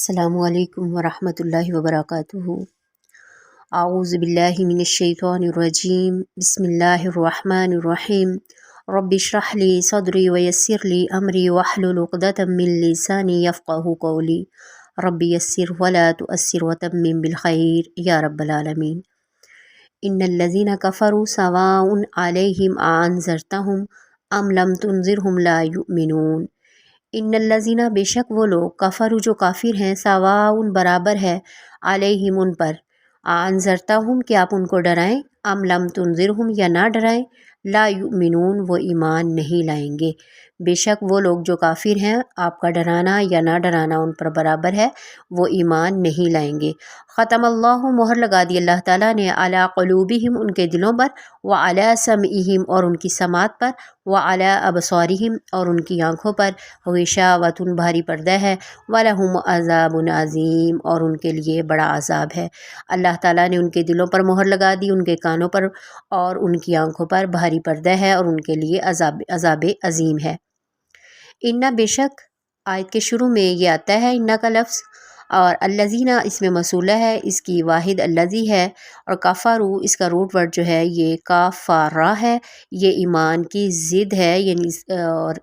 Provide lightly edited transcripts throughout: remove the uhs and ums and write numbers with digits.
अस्सलामु अलैकुम वरहमतुल्लाहि वबरकातुहू। आऊज़ु बिल्लाहि मिनश्शैतानिर्रजीम। बिस्मिल्लाहिर्रहमानिर्रहीम। रब्बि इश्रह ली सदरी वयस्सिर ली अमरी वहलुल उक़दतम मिन लिसानी यफ़क़हू क़ौली। रब्बि यस्सिर वला तुअस्सिर वतम्मिम बिल खैर या रब्बल आलमीन। इन्नल्लज़ीना कफ़रू सवाउन अलैहिम अअन्ज़रतहुम अम लम तुनज़िरहुम ला युमिनून। इन्नल्लज़ीना बेशक वो लोग कफ़रू जो काफिर हैं सवाउन बराबर है अलैहिम उन पर अअन्ज़रतहुम कि आप उनको डराएं अम लम तुनज़िरहुम या ना डराएं ला युमिनून वो ईमान नहीं लाएंगे। बेशक वो लोग जो काफिर हैं आपका डराना या ना डराना उन पर बराबर है, वो ईमान नहीं लाएंगे। ख़तमल्लाहु मोहर लगा दी अल्लाह ताला ने अला क़ुलूबिहिम उनके दिलों पर व अला समइहिम और उनकी समात पर व अला अबसारिहिम और उनकी आँखों पर ग़िशावतुन भारी पर्दा है वलहुम अज़ाबुन अज़ीम और उनके लिए बड़ा अज़ाब है। अल्लाह ताला ने उनके दिलों पर मोहर लगा दी, उनके कानों पर और उनकी आँखों पर भारी पर्दा है और उनके लिए अज़ाब अज़ीम है। इन्ना बेशक आयत के शुरू में ये आता है इन्ना का लफ्ज़, और अल्लज़ीना इसमें मसूला है, इसकी वाहिद अल्लज़ी है, और काफ़ारू इसका रूट वर्ड जो है ये काफ़ारा है, ये ईमान की ज़िद है। यानी और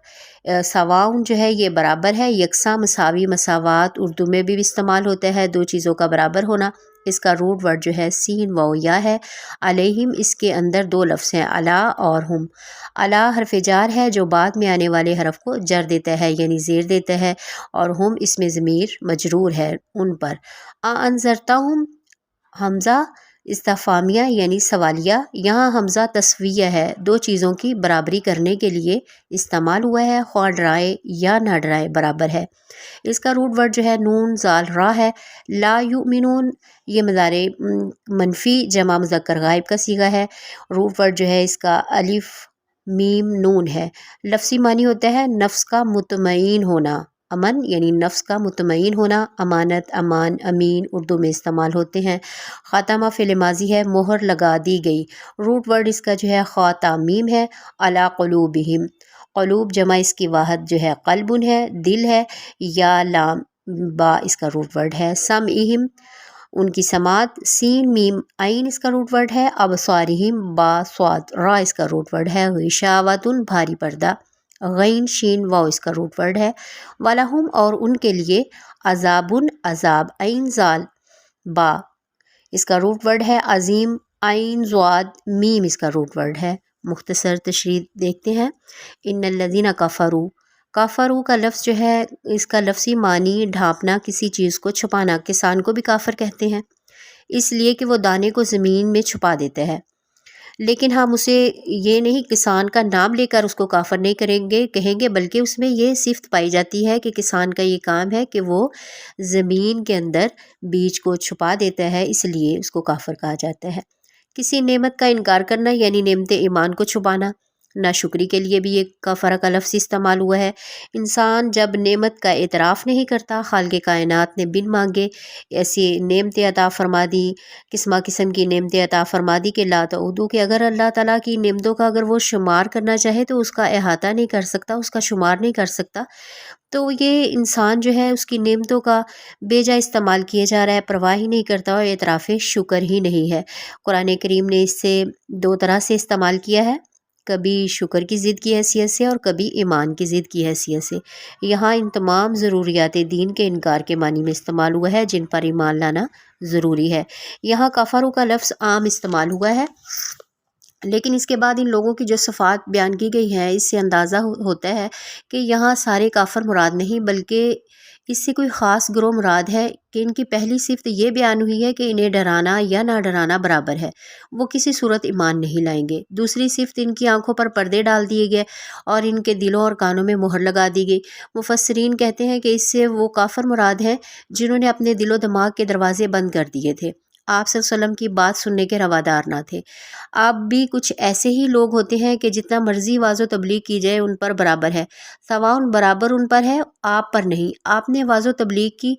सवाउन जो है ये बराबर है, यकसा मसावी मसावात उर्दू में भी इस्तेमाल होता है, दो चीज़ों का बराबर होना। इसका रूट वर्ड जो है सीन व या है। अलैहिम इसके अंदर दो लफ्ज़ हैं अला और हुम। अला हरफ जार है जो बाद में आने वाले हरफ को जर देता है यानी ज़ेर देता है, और हुम इसमें ज़मीर मजरूर है उन पर। अअन्ज़रतहुम हमज़ा इस्तिफ़ामिया यानी सवालिया, यहाँ हमज़ा तस्विया है, दो चीज़ों की बराबरी करने के लिए इस्तेमाल हुआ है, ख्वाह डराए या ना डराए बराबर है। इसका रूट वर्ड जो है नून ज़ाल रा है। ला युमिनून ये मज़ारे मनफ़ी जमा मुज़क्कर गायब का सीगा है। रूट वर्ड जो है इसका अलिफ मीम नून है। लफ्ज़ी मानी होता है नफ्स का मुतमईन होना, अमन यानी नफ्स का मुतमईन होना, अमानत, अमान, अमीन उर्दू में इस्तेमाल होते हैं। ख़ातमा फ़िल माज़ी है, मोहर लगा दी गई। रूट वर्ड इसका जो है ख़ातामीम है। अला क़ुलूबिहिम क़ुलूब जमा इसकी वाहद जो है क़ल्बुन है, दिल है। या लाम बा इसका रूट वर्ड है। समइहिम उनकी समात, सीन मीम आइन इसका रूट वर्ड है। अबसारिहिम बा स्वाद रा इसका रूट वर्ड है। ग़िशावतुन भारी पर्दा, गैन शीन वाव इसका रूट वर्ड है। वलहुम और उनके लिए अज़ाबुन अज़ाब आइन ज़ाल बा इसका रूट वर्ड है। अज़ीम आइन ज़्वाद मीम इसका रूट वर्ड है। मुख्तसर तशरीह देखते हैं। इन्नल्लज़ीना कफ़रू काफ़रू का लफ्ज़ जो है इसका लफ्ज़ी मानी ढांपना, किसी चीज़ को छुपाना। किसान को भी काफ़र कहते हैं इसलिए कि वो दाने को ज़मीन में छुपा देता है, लेकिन हम उसे ये नहीं किसान का नाम लेकर उसको काफ़र नहीं कहेंगे, बल्कि उसमें ये सिफ़त पाई जाती है कि किसान का ये काम है कि वो ज़मीन के अंदर बीज को छुपा देता है, इसलिए उसको काफ़र कहा जाता है। किसी नेमत का इनकार करना यानी नेमत ईमान को छुपाना। नाशुक्री के लिए भी ये कफ़रा का लफ्ज़ इस्तेमाल हुआ है। इंसान जब नेमत का एतराफ़ नहीं करता, खालिक़े कायनात ने बिन मांगे ऐसी नेमतें अता फ़रमा दी, किस्म किस्म की नेमतें अता फ़रमा दी कि ला तऊदू कि अगर अल्लाह ताला की नेमतों का अगर वो शुमार करना चाहे तो उसका अहाता नहीं कर सकता, उसका शुमार नहीं कर सकता। तो ये इंसान जो है उसकी नेमतों का बेजा इस्तेमाल किया जा रहा है, परवाह ही नहीं करता और एतराफ़ शुक्र ही नहीं है। कुरान करीम ने इससे दो तरह से इस्तेमाल किया है, कभी शुक्र की ज़िद की हैसियत से और कभी ईमान की ज़िद की हैसियत से। यहाँ इन तमाम ज़रूरियात दीन के इनकार के मानी में इस्तेमाल हुआ है जिन पर ईमान लाना ज़रूरी है। यहाँ काफ़रों का लफ्ज़ आम इस्तेमाल हुआ है, लेकिन इसके बाद इन लोगों की जो सिफ़ात बयान की गई हैं इससे अंदाज़ा होता है कि यहाँ सारे काफ़र मुराद नहीं, बल्कि इससे कोई ख़ास गिरोह मुराद है कि इनकी पहली सिफ़त ये बयान हुई है कि इन्हें डराना या ना डराना बराबर है, वो किसी सूरत ईमान नहीं लाएंगे। दूसरी सिफ़त इनकी आंखों पर पर्दे डाल दिए गए और इनके दिलों और कानों में मोहर लगा दी गई। मुफस्सिरीन कहते हैं कि इससे वो काफ़र मुराद हैं जिन्होंने अपने दिलो दिमाग के दरवाज़े बंद कर दिए थे, आप सल्लल्लाहु अलैहि वसल्लम की बात सुनने के रवादार ना थे। अब भी कुछ ऐसे ही लोग होते हैं कि जितना मर्जी वाज़ो तबलीग की जाए उन पर बराबर है, सवाउन बराबर उन पर है, आप पर नहीं। आपने वाज़ो तबलीग की,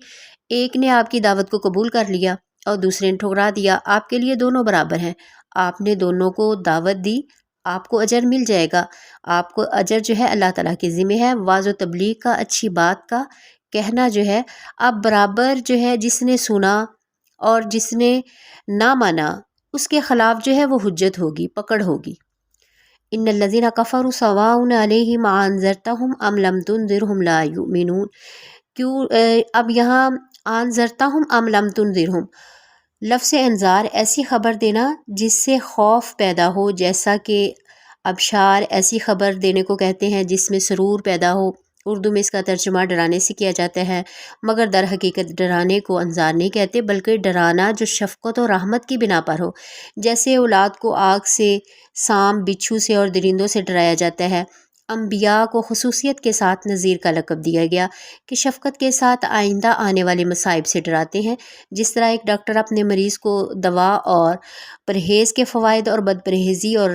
एक ने आपकी दावत को कबूल कर लिया और दूसरे ने ठुकरा दिया, आपके लिए दोनों बराबर हैं। आपने दोनों को दावत दी, आपको अजर मिल जाएगा। आपको अजर जो है अल्लाह ताला के ज़िम्मे है। वाज़ो तबलीग का, अच्छी बात का, کہنا جو ہے اب برابر جو ہے جس نے سنا اور جس نے نہ مانا اس کے خلاف جو ہے وہ حجت ہوگی، پکڑ ہوگی۔ ان الذین کفروا سواء علیہم انذرتہم ام لم تنذرہم لا یؤمنون۔ اب یہاں انذرتہم ام لم تنذرہم، لفظ انذار ایسی خبر دینا جس سے خوف پیدا ہو، جیسا کہ ابشار ایسی خبر دینے کو کہتے ہیں جس میں سرور پیدا ہو، اردو میں اس کا ترجمہ ڈرانے سے کیا جاتا ہے، مگر در حقیقت ڈرانے کو انذار نہیں کہتے بلکہ ڈرانا جو شفقت و رحمت کی بنا پر ہو، جیسے اولاد کو آگ سے، سانپ، بچھو سے اور درندوں سے ڈرایا جاتا ہے۔ انبیاء کو خصوصیت کے ساتھ نذیر کا لقب دیا گیا کہ شفقت کے ساتھ آئندہ آنے والے مصائب سے ڈراتے ہیں، جس طرح ایک ڈاکٹر اپنے مریض کو دوا اور پرہیز کے فوائد اور بد پرہیزی اور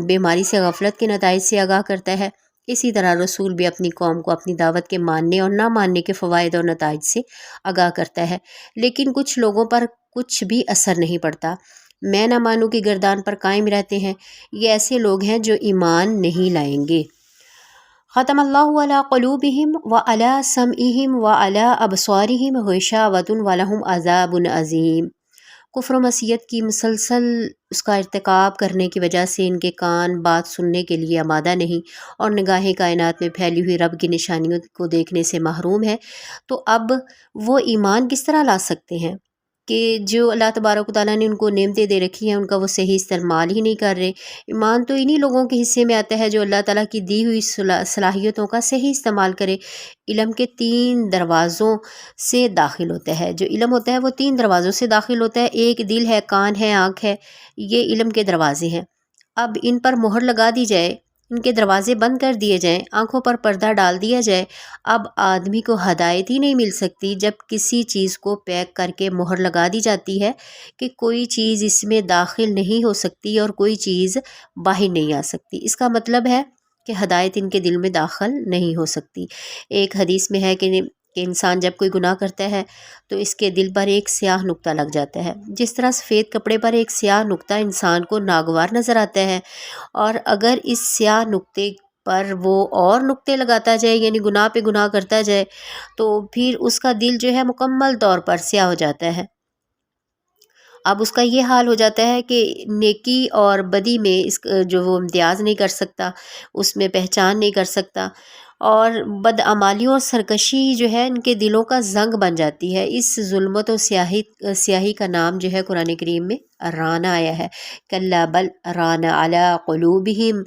بیماری سے غفلت کے نتائج سے آگاہ کرتا ہے، اسی طرح رسول بھی اپنی قوم کو اپنی دعوت کے ماننے اور نہ ماننے کے فوائد اور نتائج سے آگاہ کرتا ہے۔ لیکن کچھ لوگوں پر کچھ بھی اثر نہیں پڑتا، میں نہ مانوں کی گردان پر قائم رہتے ہیں۔ یہ ایسے لوگ ہیں جو ایمان نہیں لائیں گے۔ ختم اللہ علی قلوبہم وعلی سمعہم وعلی ابصارہم غشاوۃ ولہم عذاب عظیم۔ کفر و معصیت کی مسلسل اس کا ارتکاب کرنے کی وجہ سے ان کے کان بات سننے کے لیے آمادہ نہیں اور نگاہیں کائنات میں پھیلی ہوئی رب کی نشانیوں کو دیکھنے سے محروم ہے، تو اب وہ ایمان کس طرح لا سکتے ہیں کہ جو اللہ تبارک و تعالیٰ نے ان کو نعمتیں دے رکھی ہیں ان کا وہ صحیح استعمال ہی نہیں کر رہے۔ ایمان تو انہی لوگوں کے حصے میں آتا ہے جو اللہ تعالیٰ کی دی ہوئی صلاحیتوں کا صحیح استعمال کرے۔ علم کے 3 دروازوں سے داخل ہوتا ہے، جو علم ہوتا ہے وہ 3 دروازوں سے داخل ہوتا ہے، ایک دل ہے، کان ہے، آنکھ ہے، یہ علم کے دروازے ہیں۔ اب ان پر مہر لگا دی جائے، ان کے دروازے بند کر دیے جائیں، آنکھوں پر پردہ ڈال دیا جائے، اب آدمی کو ہدایت ہی نہیں مل سکتی جب کسی چیز کو پیک کر کے مہر لگا دی جاتی ہے کہ کوئی چیز اس میں داخل نہیں ہو سکتی اور کوئی چیز باہر نہیں آ سکتی۔ اس کا مطلب ہے کہ ہدایت ان کے دل میں داخل نہیں ہو سکتی۔ ایک حدیث میں ہے کہ انسان جب کوئی گناہ کرتا ہے تو اس کے دل پر ایک سیاہ نقطہ لگ جاتا ہے، جس طرح سفید کپڑے پر ایک سیاہ نقطہ انسان کو ناگوار نظر آتا ہے، اور اگر اس سیاہ نقطے پر وہ اور نقطے لگاتا جائے یعنی گناہ پہ گناہ کرتا جائے تو پھر اس کا دل جو ہے مکمل طور پر سیاہ ہو جاتا ہے۔ اب اس کا یہ حال ہو جاتا ہے کہ نیکی اور بدی میں اس جو وہ امتیاز نہیں کر سکتا، اس میں پہچان نہیں کر سکتا، اور بدعمالیوں اور سرکشی جو ہے ان کے دلوں کا زنگ بن جاتی ہے۔ اس ظلمت و سیاہی کا نام جو ہے قرآن کریم میں رانا آیا ہے، کلا بل ران علی قلوبہم۔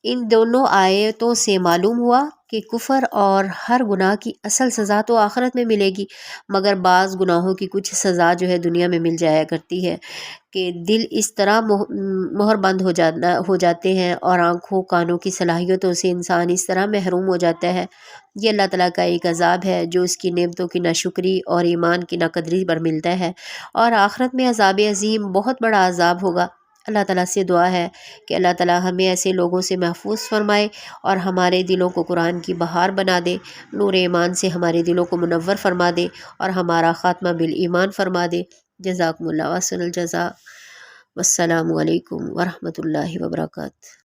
ان دونوں آیتوں سے معلوم ہوا کہ کفر اور ہر گناہ کی اصل سزا تو آخرت میں ملے گی، مگر بعض گناہوں کی کچھ سزا جو ہے دنیا میں مل جایا کرتی ہے کہ دل اس طرح مہر بند ہو جاتے ہیں اور آنکھوں کانوں کی صلاحیتوں سے انسان اس طرح محروم ہو جاتا ہے۔ یہ اللہ تعالیٰ کا ایک عذاب ہے جو اس کی نعمتوں کی ناشکری اور ایمان کی ناقدری پر ملتا ہے، اور آخرت میں عذاب عظیم، بہت بڑا عذاب ہوگا۔ اللہ تعالیٰ سے دعا ہے کہ اللہ تعالیٰ ہمیں ایسے لوگوں سے محفوظ فرمائے اور ہمارے دلوں کو قرآن کی بہار بنا دے، نور ایمان سے ہمارے دلوں کو منور فرما دے اور ہمارا خاتمہ بالایمان فرما دے۔ جزاکم اللہ واسن الجزا، والسلام علیکم ورحمۃ اللہ وبرکاتہ۔